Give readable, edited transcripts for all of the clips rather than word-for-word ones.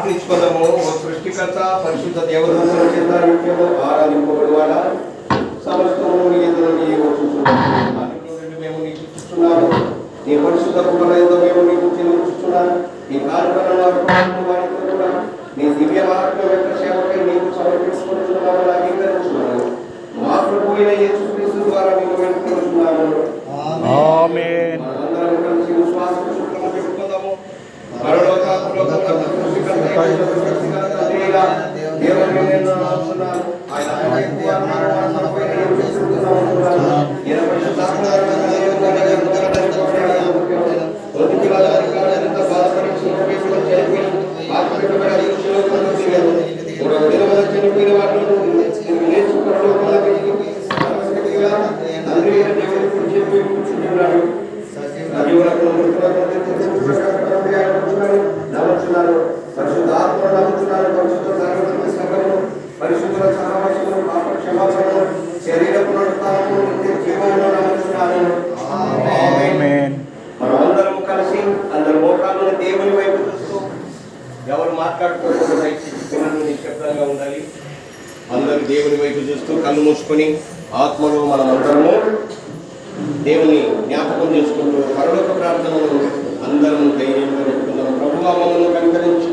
ప్రార్థించుకుందాము. ఓ సృష్టికర్త పరిశుద్ధ దేవుడు చేత నిత్యము ఆరాధింపబడువాడా, సమస్తము నీ యందు నుండి వచ్చుచున్నాము. మేము నీకు చూస్తున్నాము. నీ పరిశుద్ధ కృపలో మేము నీకు చెల్లించుచున్నాము. ఈ కార్యక్రమంలో వారితో కూడా నీ దివ్య మహాత్మ్యం యొక్క సేవకై నీకు సమర్పించుకుంటున్నాము, అంగీకరించున్నాము. మా ప్రభు అయిన యేసుక్రీస్తు ద్వారా మేము వేడుకుంటున్నాము. ఆమేన్. మనమందరం కలిసి విశ్వాసము సూత్రము చెప్పుకుందాము. మనమందరం కలిసి అందరి మోకాలను దేవుని వైపు చూస్తూ ఎవరు మాట్లాడుకోకుండా నిశ్శబ్దంగా ఉండాలి. అందరూ దేవుని వైపు చూస్తూ కళ్ళు మూసుకొని ఆత్మలో మనం అందరము దేవుని జ్ఞాపకం చేసుకుంటూ పరలోక ప్రార్థనలు అందరం ధైర్యంగా చెప్తున్నాం. ప్రభువా మమ్మల్ని కనికరించు,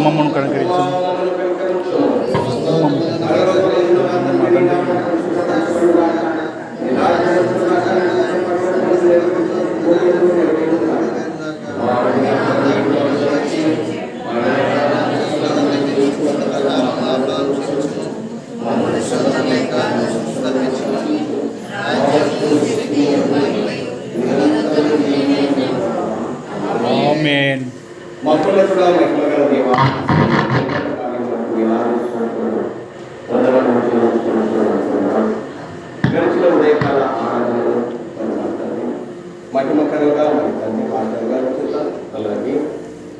మమ్మల్ని కనికరించు. గడిచిన ఉదయకాల ఆరాధనలు మహిమకరంగా మరి తండ్రి పాటలుగా అలాగే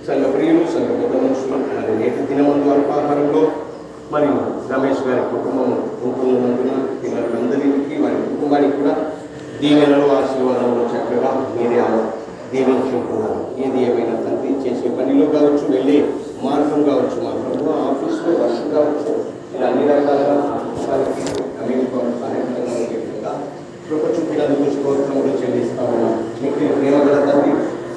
సంఘ ప్రియులు సంఘ పెద్ద మనుషులు మరి నేటి దినమందు అల్పాహారంలో మరి రమేష్ గారి కుటుంబం ఉంటున్నందున పిల్లలందరికీ వారి కుటుంబానికి కూడా దీవెనలు ఆశీర్వాదాలు చక్కగా మీరే దీవించుకుంటున్నారు. ఏది ఏమైనా తండ్రి చేసే పనిలో కావచ్చు, వెళ్ళే మార్గం కావచ్చు, మా ప్రభు ఆఫీస్లో వర్షం కావచ్చు, ఇలా అన్ని రకాలుగా వారికి సహాయపడంగా కృప చూపినందుకు స్తోత్రములు చెల్లిస్తా ఉన్నాం. మీకు ప్రేమ గల తండ్రి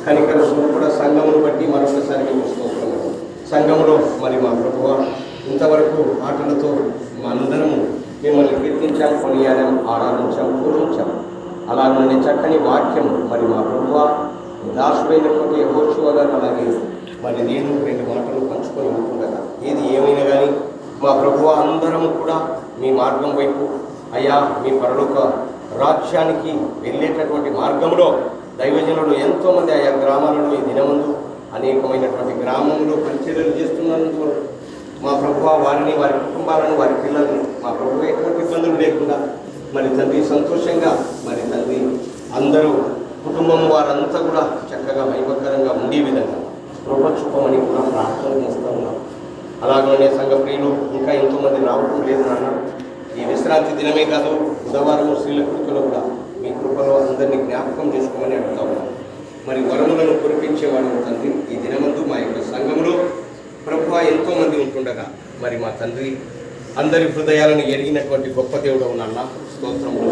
కనికరము కూడా సంఘమును బట్టి మరొకసారి మేము స్తోత్రము. సంఘంలో మరి మా ప్రభువ ఇంతవరకు ఆటలతో అందరము మిమ్మల్ని కీర్తించాం, కొనియాడాం, ఆరాధించాం, పూజించాం. అలాగే చక్కని వాక్యం మరి మా ప్రభువ దాసుడైనటువంటి యెహోషువ గారు అలాగే మరి నేను రెండు మాటలు పంచుకొని ఉంటుండగా ఏది ఏమైనా కానీ మా ప్రభువ అందరము కూడా మీ మార్గం వైపు అయ్యా మీ పరలోక రాజ్యానికి వెళ్ళేటటువంటి మార్గంలో దైవజనులు ఎంతోమంది ఆయా గ్రామాలలో ఈ దినమందు అనేకమైనటువంటి గ్రామంలో పరిచర్యలు చేస్తున్నందుకు మా ప్రభువ వారిని, వారి కుటుంబాలను, వారి పిల్లలను మా ప్రభువు ఎటువంటి ఇబ్బందులు లేకుండా మరి తండ్రి సంతోషంగా మరి తండ్రి అందరూ కుటుంబం వారంతా కూడా చక్కగా మహిమకరంగా ఉండే విధంగా కృప చూపమని కూడా ప్రార్థన చేస్తూ ఉన్నాం. అలాగనే సంఘ ప్రియులు ఇంకా ఎంతోమంది రావడం లేదు నాన్న. ఈ విశ్రాంతి దినమే కాదు, బుధవారం స్త్రీల కృతులు కూడా మీ కృపలో అందరినీ జ్ఞాపకం చేసుకోమని అడుగుతా ఉన్నాం. మరి వరములను కురిపించేవాడు తండ్రి ఈ దినమందు మా యొక్క సంఘంలో ప్రభువ ఎంతోమంది ఉంటుండగా మరి మా తండ్రి అందరి హృదయాలను ఎరిగినటువంటి గొప్ప దేవుడు నాన్న. స్తోత్రములు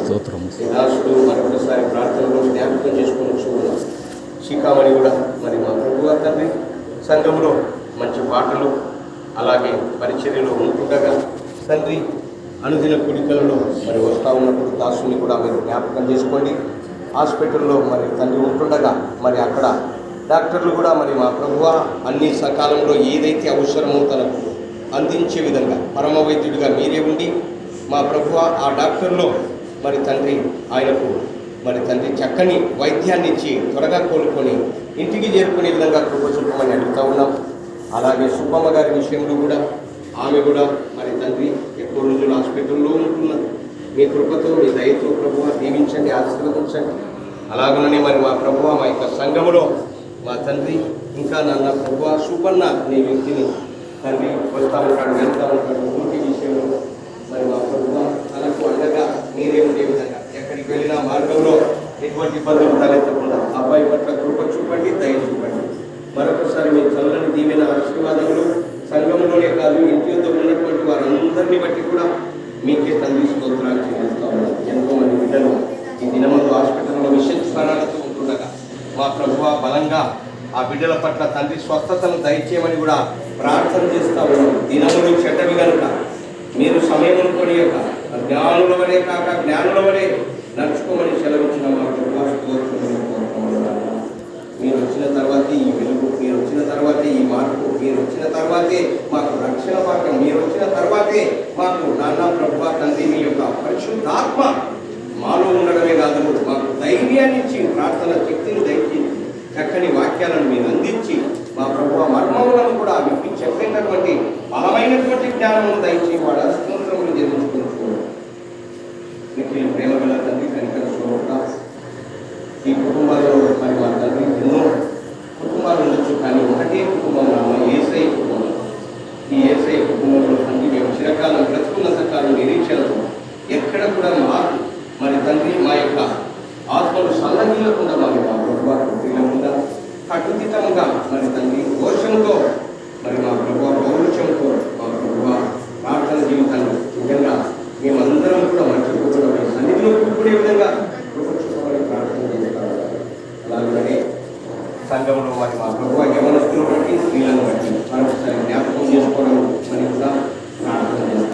స్తోత్రం. దాసుడు మరొకసారి ప్రార్థనలో జ్ఞాపకం చేసుకుని చూడాలి. శిఖామణి కూడా మరి మా ప్రభువ తండ్రి సంఘంలో మంచి పాటలు అలాగే పరిచర్యలో ఉంటుండగా తండ్రి అనుదిన కుడికలలో మరి వస్తూ ఉన్నప్పుడు దాసుని కూడా మీరు జ్ఞాపకం చేసుకోండి. హాస్పిటల్లో మరి తండ్రి ఉంటుండగా మరి అక్కడ డాక్టర్లు కూడా మరి మా ప్రభువ అన్ని సకాలంలో ఏదైతే అవసరమో తనకు అందించే విధంగా పరమ వైద్యుడిగా మీరే ఉండి మా ప్రభువ ఆ డాక్టర్లో మరి తండ్రి ఆయనకు మరి తండ్రి చక్కని వైద్యాన్ని ఇచ్చి త్వరగా కోలుకొని ఇంటికి చేరుకునే విధంగా కృప చూపమని అడుగుతూ ఉన్నాం. అలాగే సుబ్బమ్మ గారి విషయంలో కూడా ఆమె కూడా మరి తండ్రి ఎక్కువ రోజులు హాస్పిటల్లో ఉంటున్నారు. మీ కృపతో మీ దయతో ప్రభువ దీవించండి, ఆశీర్వదించండి. అలాగనే మరి మా ప్రభువ మా యొక్క సంఘములో మా తండ్రి ఇంకా నాన్న ప్రభువ సుబ్బన్న నీ వ్యక్తిని తండ్రి వస్తూ ఉంటాడు, వెళ్తూ ఉంటాడు. ఊరికి విషయంలో మరి మా ప్రభువ తనకు అండగా మీరే ఉండే విధంగా ఎక్కడికి వెళ్ళినా మార్గంలో ఎటువంటి ఇబ్బందులు తలెత్తకుండా అబ్బాయి పట్ల కృప చూపండి, దయ చూపండి. మరొకసారి మీ చల్లని దీవెన ఆశీర్వాదములు సంఘంలోనే కాదు ఇంటి వద్ద ఉన్నటువంటి వారందరినీ బట్టి కూడా మీకే తండ్రి స్తోత్రాలు చెల్లిస్తా ఉన్నాం. ఎంతో మంది బిడ్డలు ఈ దినమందు హాస్పిటల్లో విశేష స్మరణతో ఉంటుండగా మా ప్రభువా బలంగా ఆ బిడ్డల పట్ల తండ్రి స్వస్థతను దయచేయమని కూడా ప్రార్థన చేస్తా ఉన్నాం. దినములు చెడ్డవి కనుక మీరు సమయం కొనియక జ్ఞానుల వలె కాక జ్ఞానుల వలె నడుచుకోమని సెలవిచ్చిన మా ప్రభువా స్తోత్రములు. మీరు వచ్చిన తర్వాతే ఈ వెలుగు, మీరు వచ్చిన తర్వాతే ఈ మార్పు, మీరు వచ్చిన తర్వాతే మాకు రక్షణ భాగ్యం, మీరు వచ్చిన తర్వాతే మాకు నాన్న ప్రభువా తండ్రి మీ యొక్క పరిశుద్ధాత్మ మాలో ఉండడమే కాదు మాకు ధైర్యాన్ని ఇచ్చి ప్రార్థన శక్తిని దయచి చక్కని వాక్యాలను మీరు అందించి మా ప్రభువా మర్మములను కూడా విప్పి చెప్పేటటువంటి బలమైనటువంటి జ్ఞానమును దయచి వాళ్ళ స్తోత్రములు జరించుకుంటున్నాం. మీకు ప్రేమ గల తండ్రి కనికర స్వరూప ఈ కుటుంబాల్లో మరి మా తండ్రి ఎన్నో కుటుంబాలు ఉండొచ్చు, కానీ ఒకటే కుటుంబం నాన్న యేసయ్య కుటుంబం. ఈ యేసయ్య కుటుంబంలో తండ్రి మేము చిరకాలం బ్రతుకున్నంత కాలం నిరీక్షణతో ఎక్కడ కూడా మాకు మరి తండ్రి మా యొక్క ఆత్మలు సల్లగిల్లకుండా మరి మా ప్రభువా కుటీలకుండా కట్టుదిట్టంగా మరి తండ్రి దోషంతో మరి మా ప్రభువా పౌరుషంతో మా ప్రభువా ప్రార్థన జీవితాన్ని నిజంగా మేమందరం కూడా మర్చిపోకుండా మీ సన్నిధిలో కూడుకునే విధంగా ప్రార్థన చేస్తాము. అలాగే సంఘంలో మరి మా ప్రభువా యవనస్తులను బట్టి స్త్రీలను బట్టి మరొకసారి జ్ఞాపకం చేసుకోవడం మరి కూడా ప్రార్థన చేస్తాం.